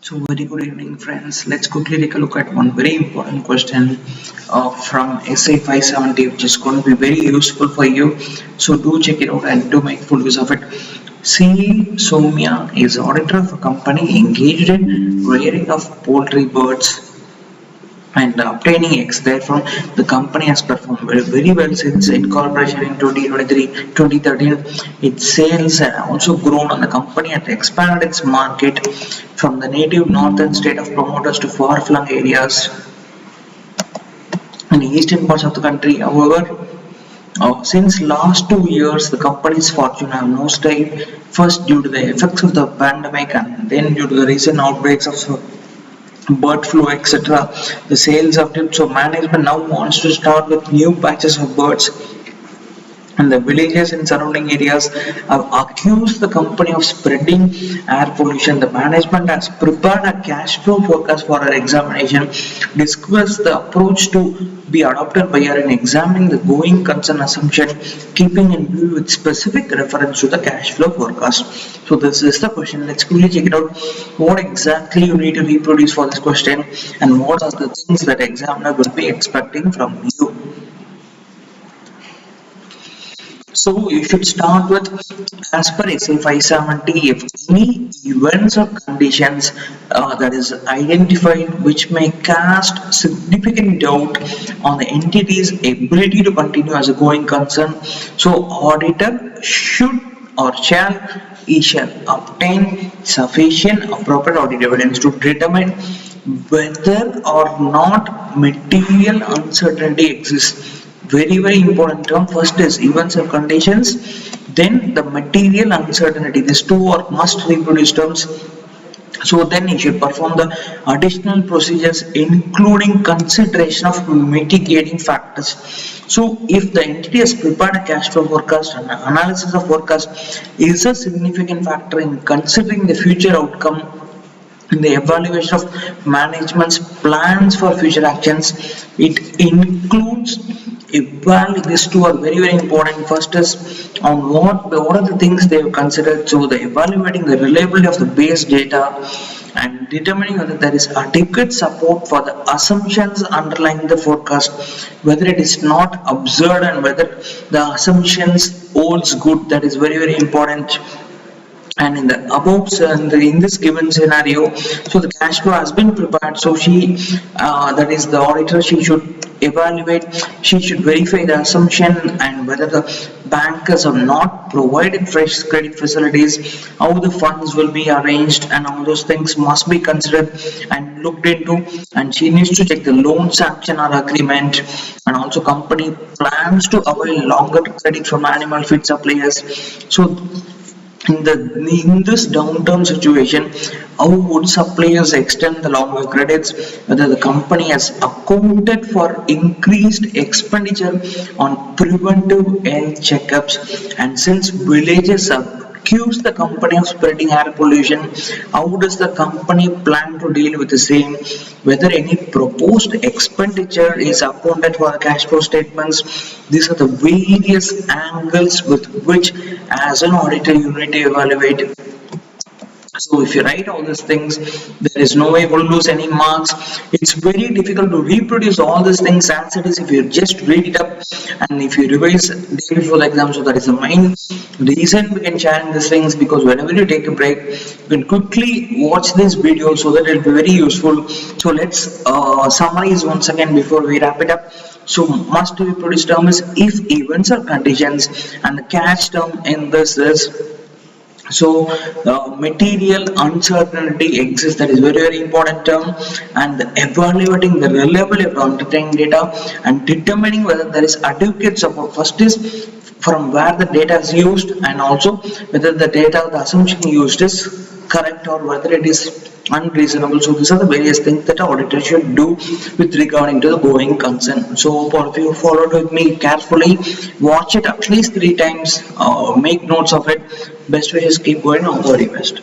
So very good evening friends. Let's quickly take a look at one very important question from essay 570, which is going to be very useful for you. So do check it out and do make full use of it. C. Soumya is auditor of a company engaged in rearing of poultry birds and obtaining eggs. Therefrom, the company has performed very well since incorporation in 2013. Its sales have also grown, and the company has expanded its market from the native northern state of promoters to far-flung areas in the eastern parts of the country. However, since last 2 years, the company's fortune have nosedived, first due to the effects of the pandemic and then due to the recent outbreaks of bird flu, etc. The sales have dipped, so management now wants to start with new batches of birds, and the villages in surrounding areas have accused the company of spreading air pollution. The management has prepared a cash flow forecast for our examination, discussed the approach to be adopted by her in examining the going concern assumption, keeping in view with specific reference to the cash flow forecast. So this is the question. Let's quickly check it out. What exactly you need to reproduce for this question, and what are the things that examiner will be expecting from you. So you should start with, as per essay 570, if any events or conditions that is identified which may cast significant doubt on the entity's ability to continue as a going concern, so auditor should or shall obtain sufficient appropriate audit evidence to determine whether or not material uncertainty exists. Very important term. First is events or conditions, then the material uncertainty. These two are must reproduce terms. So then you should perform the additional procedures, including consideration of mitigating factors. So if the entity has prepared a cash flow forecast, and analysis of forecast is a significant factor in considering the future outcome in the evaluation of management's plans for future actions. It includes these two are very important. First is on what are the things they have considered. So the evaluating the reliability of the base data and determining whether there is adequate support for the assumptions underlying the forecast, whether it is not absurd and whether the assumptions holds good. That is very important. And in the above, in this given scenario, so the cash flow has been prepared. So she, that is the auditor, she should evaluate, she should verify the assumption and whether the bankers have not provided fresh credit facilities, how the funds will be arranged, and all those things must be considered and looked into. And she needs to check the loan sanction or agreement, and also company plans to avail longer credit from animal feed suppliers. So in this downturn situation, how would suppliers extend the longer credits, whether the company has accounted for increased expenditure on preventive health checkups, and since villages accuse the company of spreading air pollution, how does the company plan to deal with the same, whether any proposed expenditure is accounted for the cash flow statements. These are the various angles with which as an auditor you need to evaluate. So if you write all these things, there is no way you will lose any marks. It's very difficult to reproduce all these things as it is if you just read it up and if you revise day before the exam. So that is the main reason we can share these things, because whenever you take a break, you can quickly watch this video so that it will be very useful. So let's summarize once again before we wrap it up. So must reproduce term is if events or conditions, and the catch term in this is, so material uncertainty exists. That is very important term. And evaluating the reliability of obtaining data and determining whether there is adequate support. First is from where the data is used, and also whether the data, the assumption used is correct or whether it is unreasonable. So these are the various things that an auditor should do with regarding to the going concern. So if you followed with me carefully, watch it at least 3 times, make notes of it. Best wishes, keep going, all the very best.